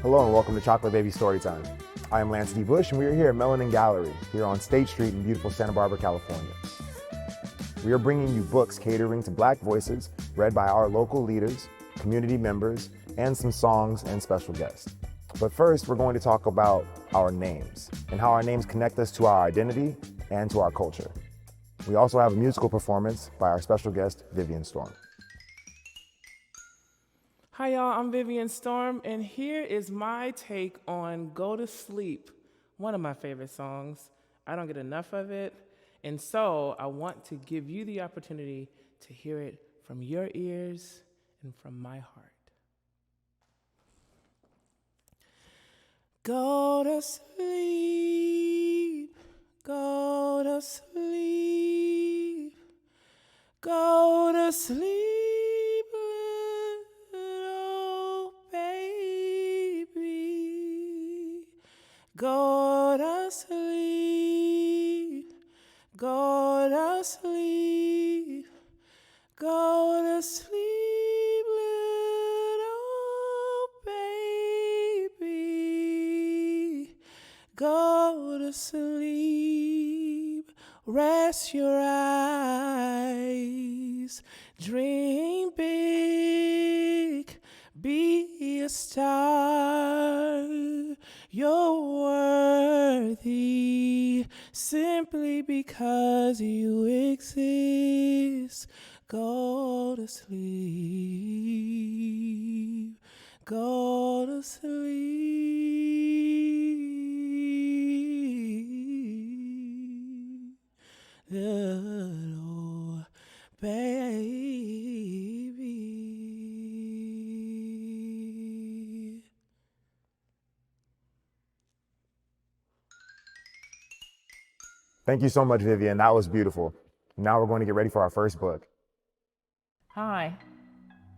Hello and welcome to Chocolate Baby Storytime. I am Lance D. Bush and we are here at Melanin Gallery, here on State Street in beautiful Santa Barbara, California. We are bringing you books catering to Black voices, read by our local leaders, community members, and some songs and special guests. But first, we're going to talk about our names and how our names connect us to our identity and to our culture. We also have a musical performance by our special guest, Vivian Storm. Hi y'all, I'm Vivian Storm, and here is my take on Go to Sleep, one of my favorite songs. I don't get enough of it, and so I want to give you the opportunity to hear it from your ears and from my heart. Go to sleep, go to sleep, go to sleep. Go to sleep, go to sleep, go to sleep, little baby. Go to sleep, rest your eyes, dream big, be a star. You're worthy simply because you exist. Go to sleep. Go to sleep. Little baby. Thank you so much, Vivian. That was beautiful. Now we're going to get ready for our first book. Hi,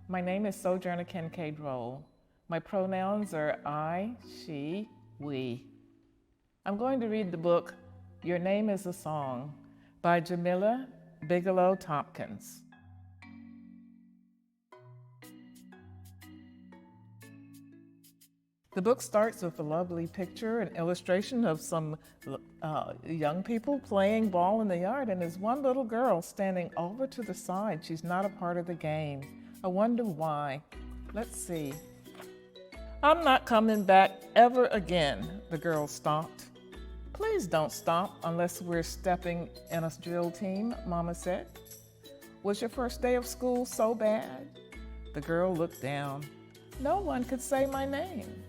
my name is Sojourner Kincaid Roll. My pronouns are I, she, we. I'm going to read the book Your Name is a Song by Jamila Bigelow Tompkins. The book starts with a lovely picture and illustration of some young people playing ball in the yard, and there's one little girl standing over to the side. She's not a part of the game. I wonder why. Let's see. I'm not coming back ever again, the girl stomped. Please don't stomp unless we're stepping in a drill team, Mama said. Was your first day of school so bad? The girl looked down. No one could say my name.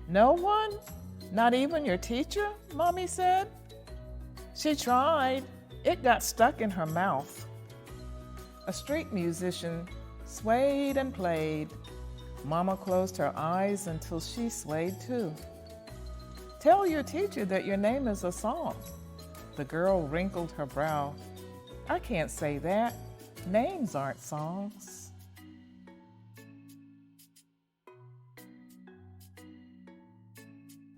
No one? Not even your teacher? Mommy said. She tried. It got stuck in her mouth. A street musician swayed and played. Mama closed her eyes until she swayed too. Tell your teacher that your name is a song. The girl wrinkled her brow. I can't say that. Names aren't songs.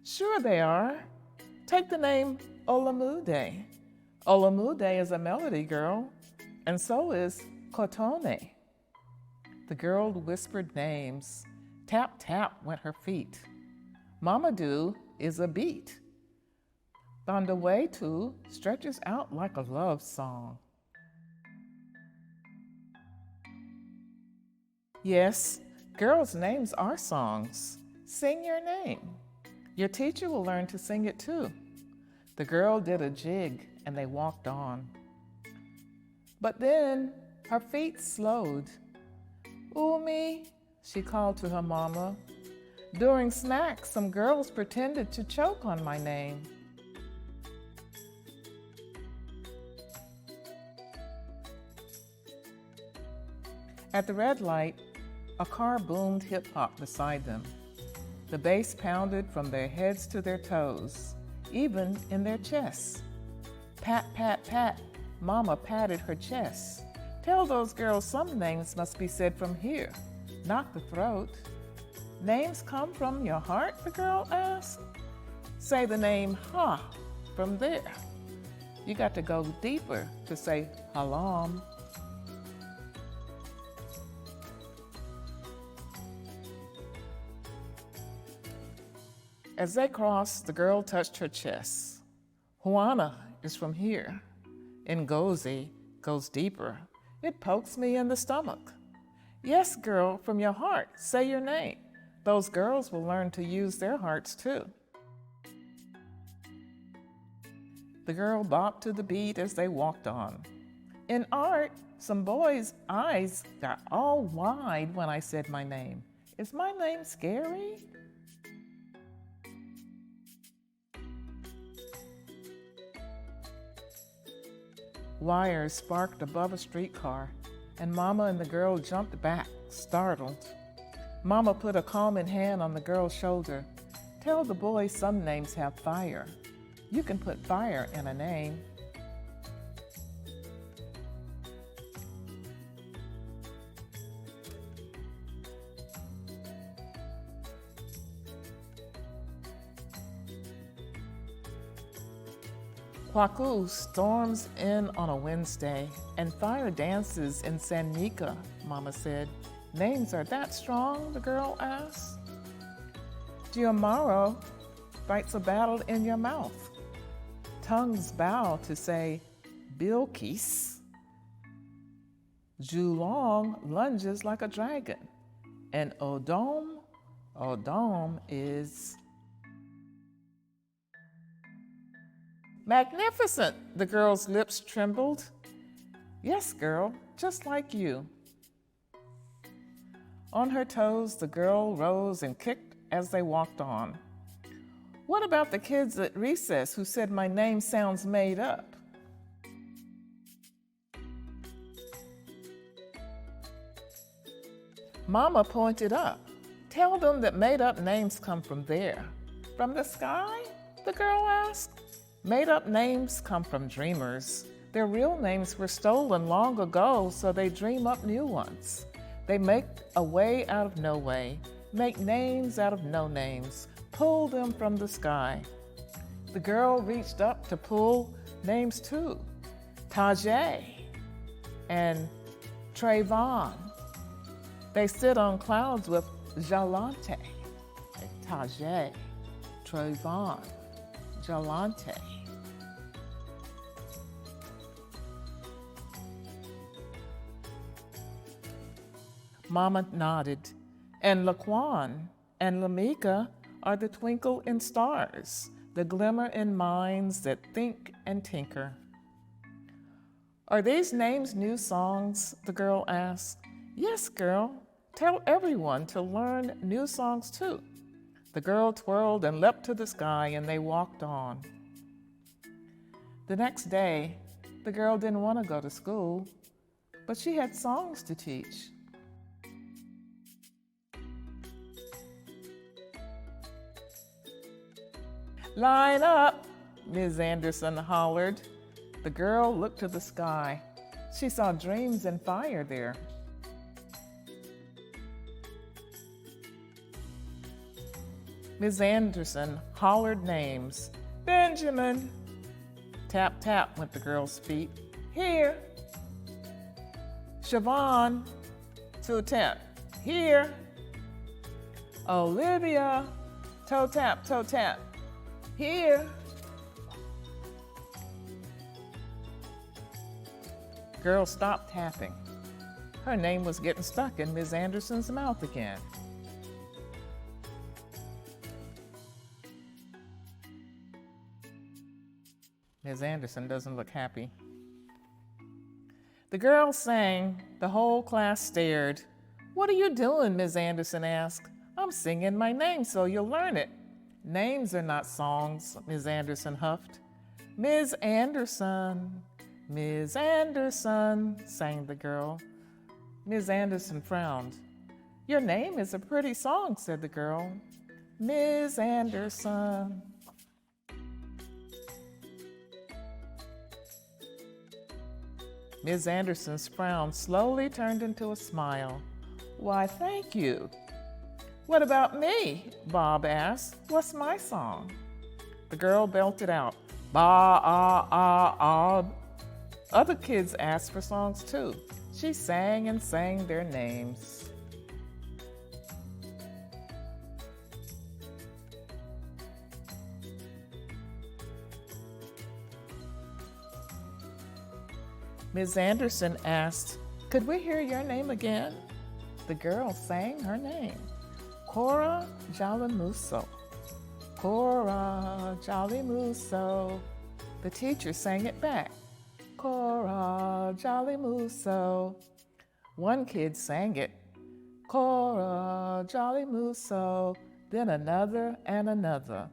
Sure they are. Take the name Olamude. Olamude is a melody girl, and so is Kotone. The girl whispered names. Tap, tap went her feet. Mamadou is a beat. Bandawetu stretches out like a love song. Yes, girls' names are songs. Sing your name. Your teacher will learn to sing it too. The girl did a jig and they walked on. But then her feet slowed. Umi, she called to her mama. During snacks, some girls pretended to choke on my name. At the red light, a car boomed hip-hop beside them. The bass pounded from their heads to their toes, even in their chests. Pat, pat, pat, Mama patted her chest. Tell those girls some names must be said from here, not the throat. Names come from your heart, the girl asked. Say the name Ha from there. You got to go deeper to say Halam. As they crossed, the girl touched her chest. Juana is from here. Ngozi goes deeper. It pokes me in the stomach. Yes, girl, from your heart, say your name. Those girls will learn to use their hearts too. The girl bopped to the beat as they walked on. In art, some boys' eyes got all wide when I said my name. Is my name scary? Wires sparked above a streetcar, and Mama and the girl jumped back, startled. Mama put a calming hand on the girl's shoulder. Tell the boys some names have fire. You can put fire in a name. Kwaku storms in on a Wednesday, and fire dances in San Mika, Mama said. Names are that strong, the girl asked. Giamaro fights a battle in your mouth. Tongues bow to say Bilkis. Julong lunges like a dragon. And Odom is magnificent. The girl's lips trembled. Yes, girl, just like you. On her toes, the girl rose and kicked as they walked on. What about the kids at recess who said my name sounds made up? Mama pointed up. Tell them that made-up names come from there. From the sky? The girl asked. Made-up names come from dreamers. Their real names were stolen long ago, so they dream up new ones. They make a way out of no way, make names out of no names, pull them from the sky. The girl reached up to pull names too. Tajay and Trayvon. They sit on clouds with Jalante. Tajay, Trayvon, Jalante. Mama nodded, and Laquan and Lamika are the twinkle in stars, the glimmer in minds that think and tinker. Are these names new songs? The girl asked. Yes, girl. Tell everyone to learn new songs too. The girl twirled and leapt to the sky, and they walked on. The next day, the girl didn't want to go to school, but she had songs to teach. Line up, Ms. Anderson hollered. The girl looked to the sky. She saw dreams and fire there. Ms. Anderson hollered names. Benjamin. Tap, tap went the girl's feet. Here. Siobhan. Toe tap. Here. Olivia. Toe tap, toe tap. Here. Girl stopped tapping. Her name was getting stuck in Ms. Anderson's mouth again. Ms. Anderson doesn't look happy. The girl sang. The whole class stared. What are you doing? Ms. Anderson asked. I'm singing my name so you'll learn it. Names are not songs, Ms. Anderson huffed. Ms. Anderson, Ms. Anderson, sang the girl. Ms. Anderson frowned. Your name is a pretty song, said the girl. Ms. Anderson. Ms. Anderson's frown slowly turned into a smile. Why, thank you. What about me? Bob asked. What's my song? The girl belted out. Ba-ah-ah-ah. Other kids asked for songs too. She sang and sang their names. Ms. Anderson asked, "Could we hear your name again?" The girl sang her name, Cora Jalimuso. Cora Jalimuso. The teacher sang it back, Cora Jalimuso. One kid sang it, Cora Jalimuso, then another and another.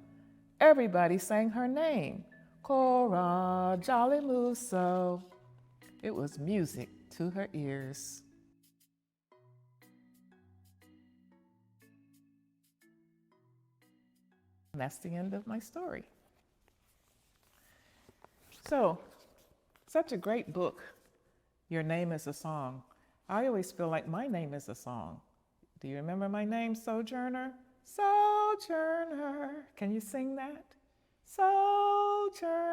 Everybody sang her name, Cora Jalimuso. It was music to her ears. And that's the end of my story. So, such a great book, Your Name is a Song. I always feel like my name is a song. Do you remember my name, Sojourner? Sojourner. Can you sing that? Sojourner.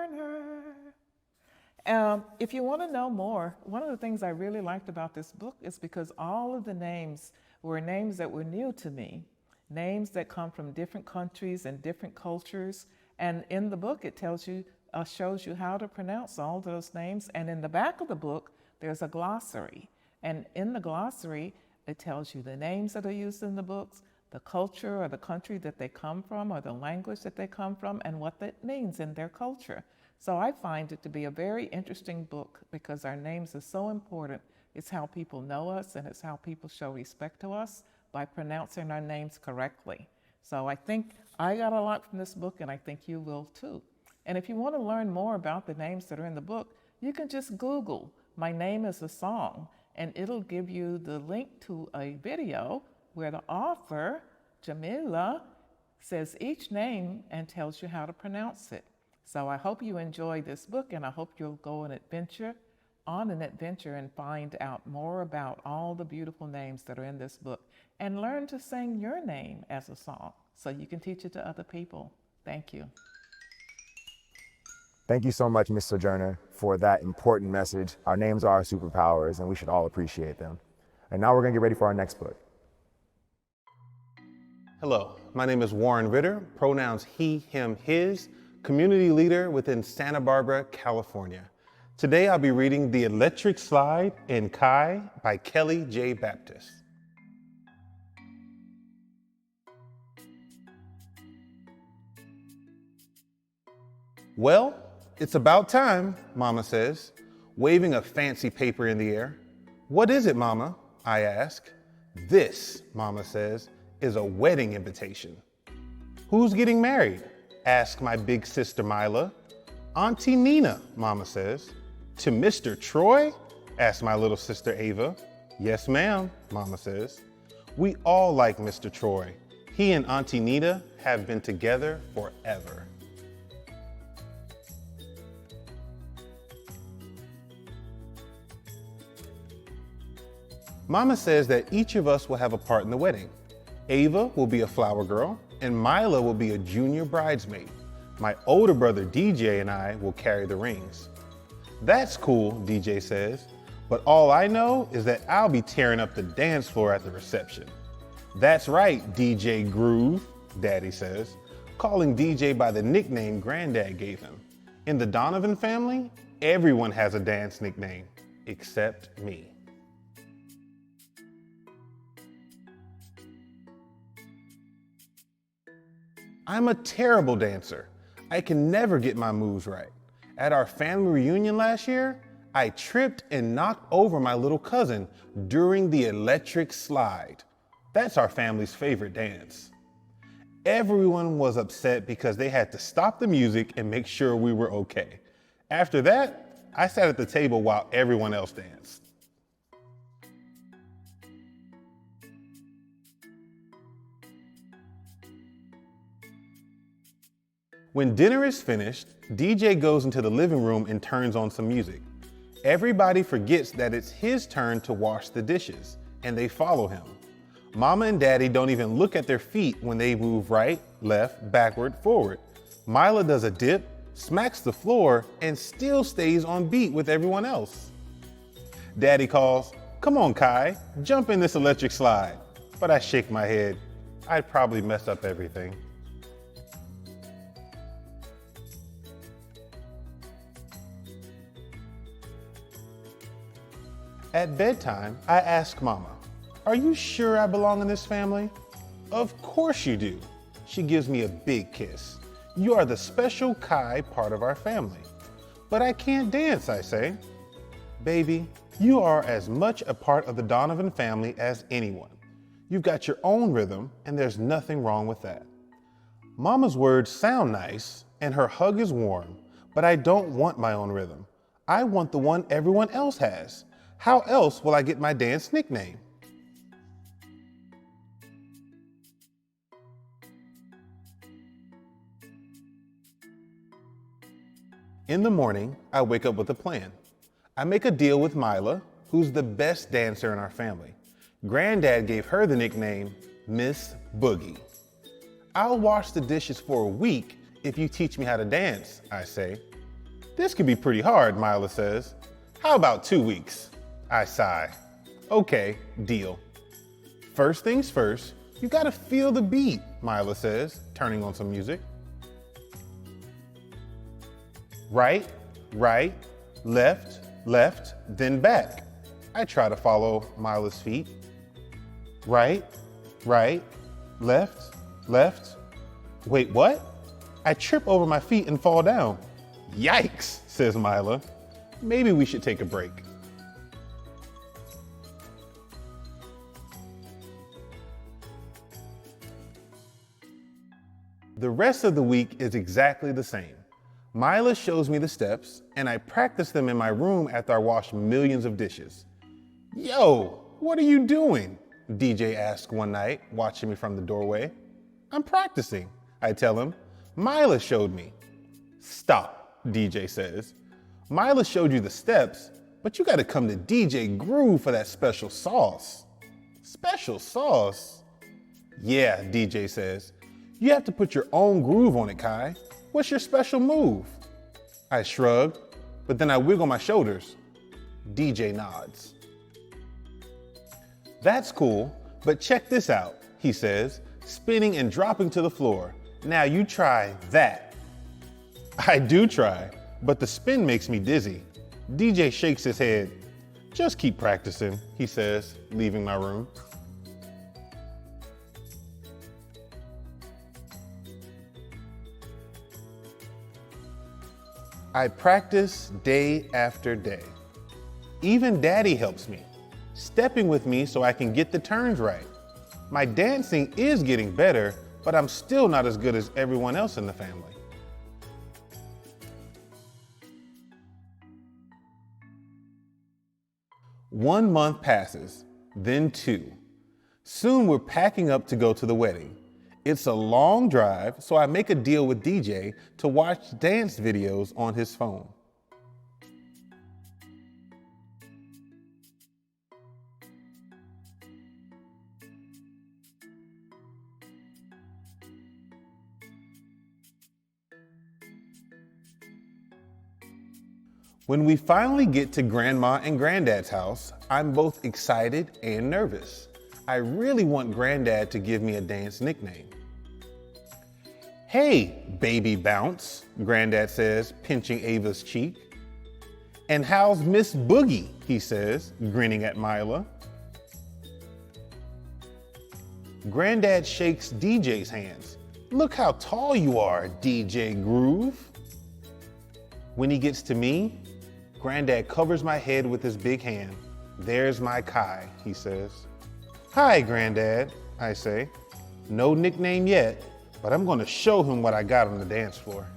If you want to know more, one of the things I really liked about this book is because all of the names were names that were new to me, names that come from different countries and different cultures. And in the book, it tells you, shows you how to pronounce all those names. And in the back of the book, there's a glossary. And in the glossary, it tells you the names that are used in the books, the culture or the country that they come from, or the language that they come from, and what that means in their culture. So I find it to be a very interesting book because our names are so important. It's how people know us, and it's how people show respect to us by pronouncing our names correctly. So I think I got a lot from this book, and I think you will too. And if you want to learn more about the names that are in the book, you can just Google "My Name is a Song," and it'll give you the link to a video where the author, Jamila, says each name and tells you how to pronounce it. So I hope you enjoy this book, and I hope you'll go on an adventure and find out more about all the beautiful names that are in this book, and learn to sing your name as a song so you can teach it to other people. Thank you. Thank you so much, Ms. Sojourner, for that important message. Our names are our superpowers, and we should all appreciate them. And now we're going to get ready for our next book. Hello, my name is Warren Ritter, pronouns he, him, his, community leader within Santa Barbara, California. Today I'll be reading The Electric Slide in Kai by Kelly J. Baptist. Well, it's about time, Mama says, waving a fancy paper in the air. What is it, Mama? I ask. This, Mama says, is a wedding invitation. Who's getting married? Ask my big sister Mila. Auntie Nina, Mama says. To Mr. Troy? Asked my little sister Ava. Yes, ma'am, Mama says. We all like Mr. Troy. He and Auntie Nina have been together forever. Mama says that each of us will have a part in the wedding. Ava will be a flower girl, and Mila will be a junior bridesmaid. My older brother DJ and I will carry the rings. That's cool, DJ says, but all I know is that I'll be tearing up the dance floor at the reception. That's right, DJ Groove, Daddy says, calling DJ by the nickname Granddad gave him. In the Donovan family, everyone has a dance nickname, except me. I'm a terrible dancer. I can never get my moves right. At our family reunion last year, I tripped and knocked over my little cousin during the electric slide. That's our family's favorite dance. Everyone was upset because they had to stop the music and make sure we were okay. After that, I sat at the table while everyone else danced. When dinner is finished, DJ goes into the living room and turns on some music. Everybody forgets that it's his turn to wash the dishes, and they follow him. Mama and Daddy don't even look at their feet when they move right, left, backward, forward. Mila does a dip, smacks the floor, and still stays on beat with everyone else. Daddy calls, "Come on, Kai, jump in this electric slide." But I shake my head. I'd probably mess up everything. At bedtime, I ask Mama, "Are you sure I belong in this family?" "Of course you do." She gives me a big kiss. "You are the special Kai part of our family." "But I can't dance," I say. "Baby, you are as much a part of the Donovan family as anyone. You've got your own rhythm, and there's nothing wrong with that." Mama's words sound nice, and her hug is warm, but I don't want my own rhythm. I want the one everyone else has. How else will I get my dance nickname? In the morning, I wake up with a plan. I make a deal with Mila, who's the best dancer in our family. Granddad gave her the nickname Miss Boogie. "I'll wash the dishes for a week if you teach me how to dance," I say. "This could be pretty hard," Mila says. "How about 2 weeks?" I sigh. "Okay, deal." "First things first, you gotta feel the beat," Mila says, turning on some music. Right, right, left, left, then back. I try to follow Mila's feet. Right, right, left, left. Wait, what? I trip over my feet and fall down. "Yikes," says Mila. "Maybe we should take a break." The rest of the week is exactly the same. Mila shows me the steps, and I practice them in my room after I wash millions of dishes. "Yo, what are you doing?" DJ asks one night, watching me from the doorway. "I'm practicing," I tell him. "Mila showed me." "Stop," DJ says. "Mila showed you the steps, but you gotta come to DJ Groove for that special sauce." "Special sauce?" "Yeah," DJ says. "You have to put your own groove on it, Kai. What's your special move?" I shrug, but then I wiggle my shoulders. DJ nods. "That's cool, but check this out," he says, spinning and dropping to the floor. "Now you try that." I do try, but the spin makes me dizzy. DJ shakes his head. "Just keep practicing," he says, leaving my room. I practice day after day. Even Daddy helps me, stepping with me so I can get the turns right. My dancing is getting better, but I'm still not as good as everyone else in the family. One month passes, then 2. Soon we're packing up to go to the wedding. It's a long drive, so I make a deal with DJ to watch dance videos on his phone. When we finally get to Grandma and Granddad's house, I'm both excited and nervous. I really want Granddad to give me a dance nickname. "Hey, baby bounce," Granddad says, pinching Ava's cheek. "And how's Miss Boogie?" he says, grinning at Mila. Granddad shakes DJ's hands. "Look how tall you are, DJ Groove." When he gets to me, Granddad covers my head with his big hand. "There's my Kai," he says. "Hi, Granddad," I say. "No nickname yet, but I'm gonna show him what I got on the dance floor."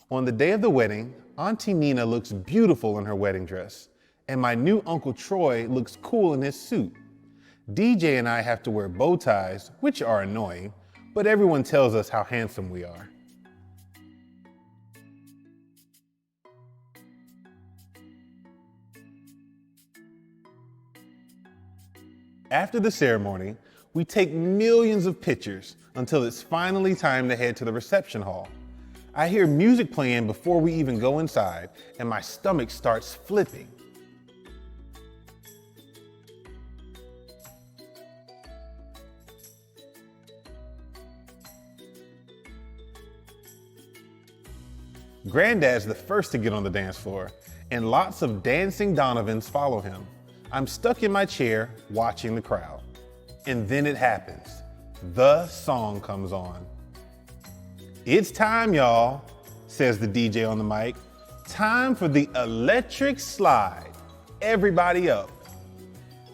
On the day of the wedding, Auntie Nina looks beautiful in her wedding dress, and my new Uncle Troy looks cool in his suit. DJ and I have to wear bow ties, which are annoying, but everyone tells us how handsome we are. After the ceremony, we take millions of pictures until it's finally time to head to the reception hall. I hear music playing before we even go inside, and my stomach starts flipping. Granddad's the first to get on the dance floor, and lots of dancing Donovans follow him. I'm stuck in my chair watching the crowd. And then it happens. The song comes on. It's time, y'all, says the DJ on the mic. Time for the electric slide. Everybody up.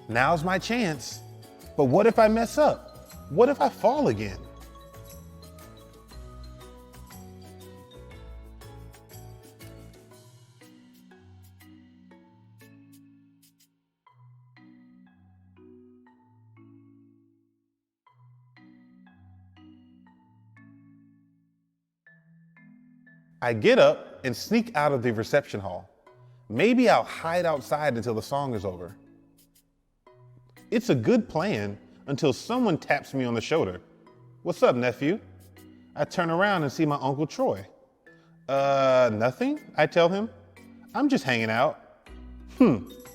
Now's my chance. But what if I mess up? What if I fall again? I get up and sneak out of the reception hall. Maybe I'll hide outside until the song is over. It's a good plan until someone taps me on the shoulder. What's up, nephew? I turn around and see my Uncle Troy. Nothing, I tell him. I'm just hanging out.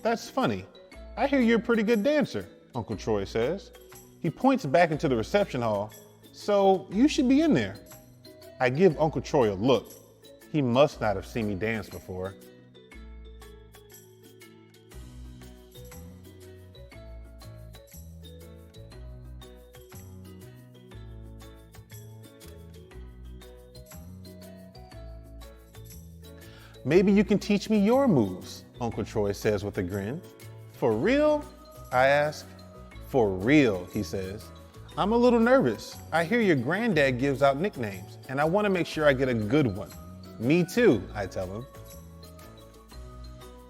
That's funny. I hear you're a pretty good dancer, Uncle Troy says. He points back into the reception hall. So you should be in there. I give Uncle Troy a look. He must not have seen me dance before. Maybe you can teach me your moves, Uncle Troy says with a grin. For real? I ask. For real, he says. I'm a little nervous. I hear your granddad gives out nicknames, and I want to make sure I get a good one. Me too, I tell him.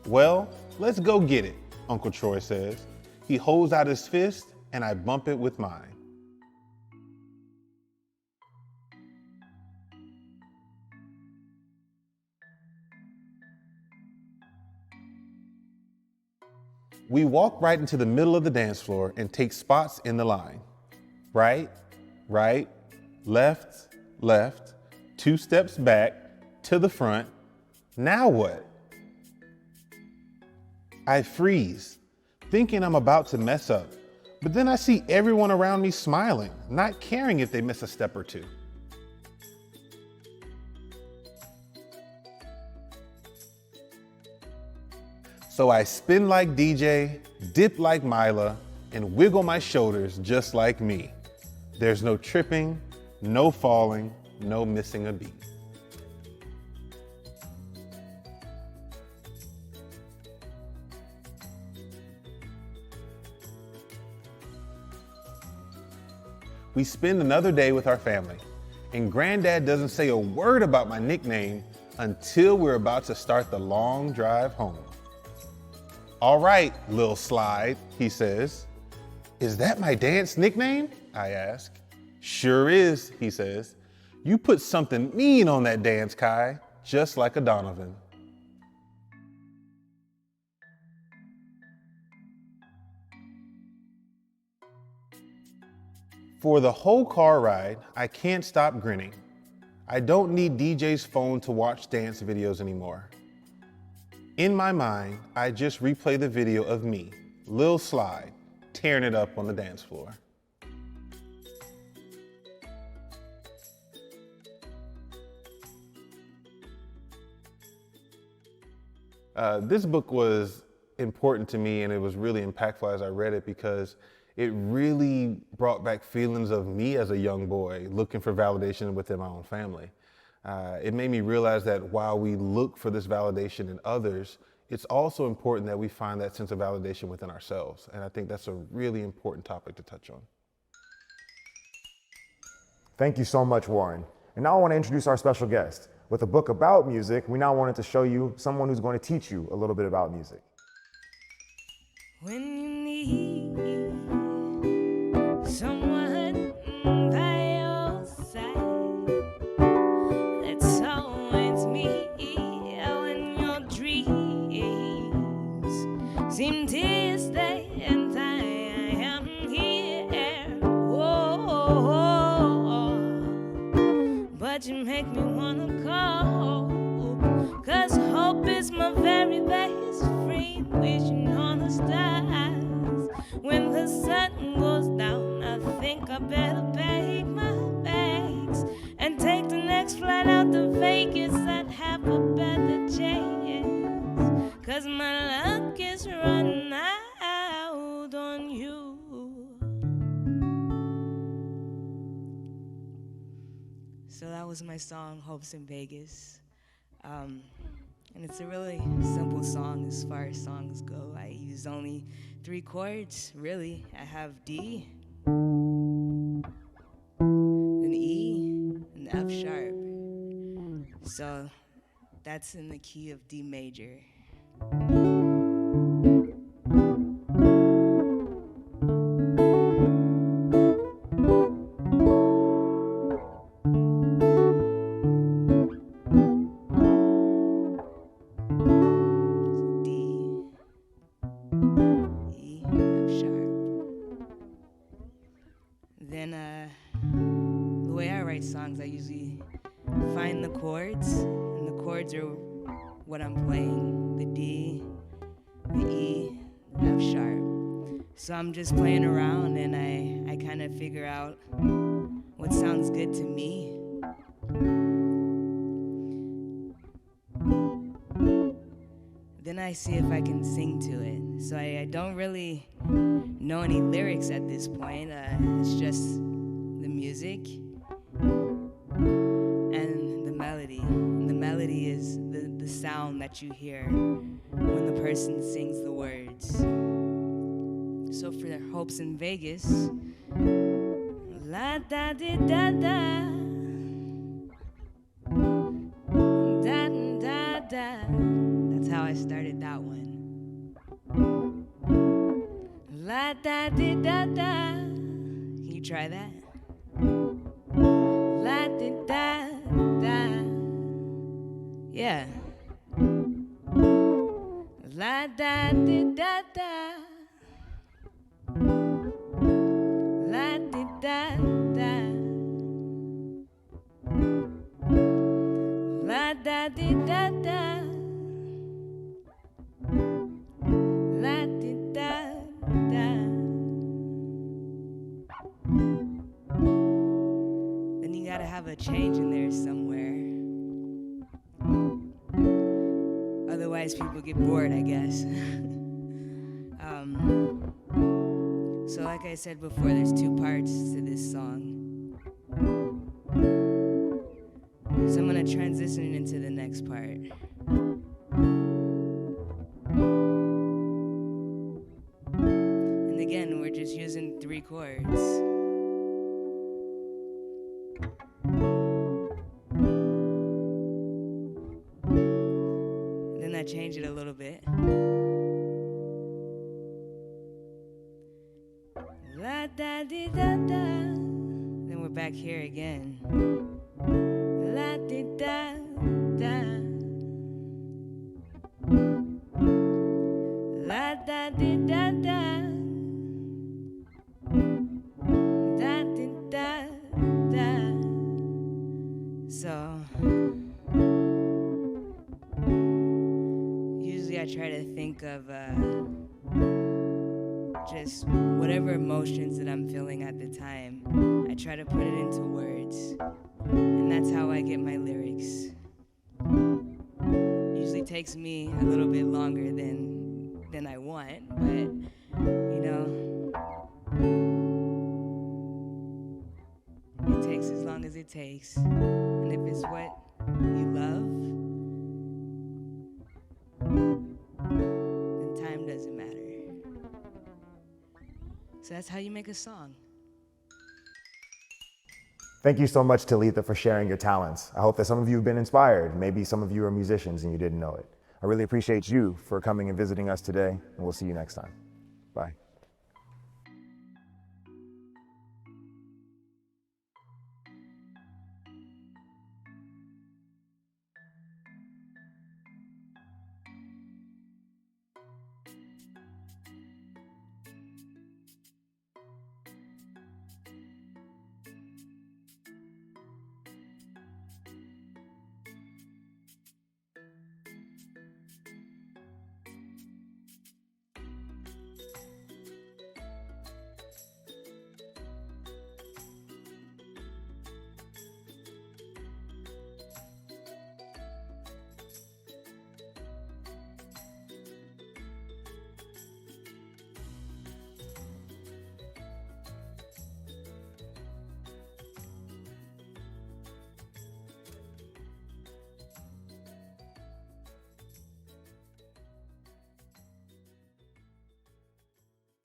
Well, let's go get it, Uncle Troy says. He holds out his fist, and I bump it with mine. We walk right into the middle of the dance floor and take spots in the line. Right, left, 2 steps back, to the front. Now what? I freeze, thinking I'm about to mess up, but then I see everyone around me smiling, not caring if they miss a step or two. So I spin like DJ, dip like Mila, and wiggle my shoulders just like me. There's no tripping, no falling, no missing a beat. We spend another day with our family, and Granddad doesn't say a word about my nickname until we're about to start the long drive home. All right, Lil Slide, he says. Is that my dance nickname? I ask. Sure is, he says. You put something mean on that dance, Kai, just like a Donovan. For the whole car ride, I can't stop grinning. I don't need DJ's phone to watch dance videos anymore. In my mind, I just replay the video of me, Lil Slide, tearing it up on the dance floor. This book was important to me, and it was really impactful as I read it because it really brought back feelings of me as a young boy looking for validation within my own family. It made me realize that while we look for this validation in others, it's also important that we find that sense of validation within ourselves. And I think that's a really important topic to touch on. Thank you so much, Warren. And now I want to introduce our special guest. With a book about music, we now wanted to show you someone who's going to teach you a little bit about music. When you need someone by your side, that's always me. When your dreams seem distant and I am here. Whoa, but you make me wanna call, 'cause hope is my very best friend, wishing on the stars. When the sun goes down, I think I better pack my bags and take the next flight out to Vegas. I'd have So that was my song, Hopes in Vegas. And it's a really simple song as far as songs go. I use only 3 chords, really. I have D, an E, an F sharp. So that's in the key of D major. Then the way I write songs, I usually find the chords, and the chords are what I'm playing, the D, the E, the F sharp. So I'm just playing around, and I kind of figure out what sounds good to me. Then I see if I can sing to it. So I don't really know any lyrics at this point. It's just the music and the melody. And the melody is the sound that you hear when the person sings the words. So for their Hopes in Vegas, la da di da da, da da da. That's how I started that one. La da di da da. Can you try that? La di da da. Yeah. La da di da da. La di da da. La da di da da. La di da da. Then you gotta have a change in there somewhere. Otherwise, people get bored, I guess. So like I said before, there's 2 parts to this song. So I'm gonna transition into the next part. And again, we're just using 3 chords. Then I change it a little bit. La da di da da. Then we're back here again. La di da da. La da di da da. Da di da da. So usually I try to think of just whatever emotions that I'm feeling at the time. I try to put it into words, and that's how I get my lyrics. Usually takes me a little bit longer than I want, but you know, it takes as long as it takes. And if it's what you love, then time doesn't matter. So that's how you make a song. Thank you so much, Talitha, for sharing your talents. I hope that some of you have been inspired. Maybe some of you are musicians and you didn't know it. I really appreciate you for coming and visiting us today, and we'll see you next time.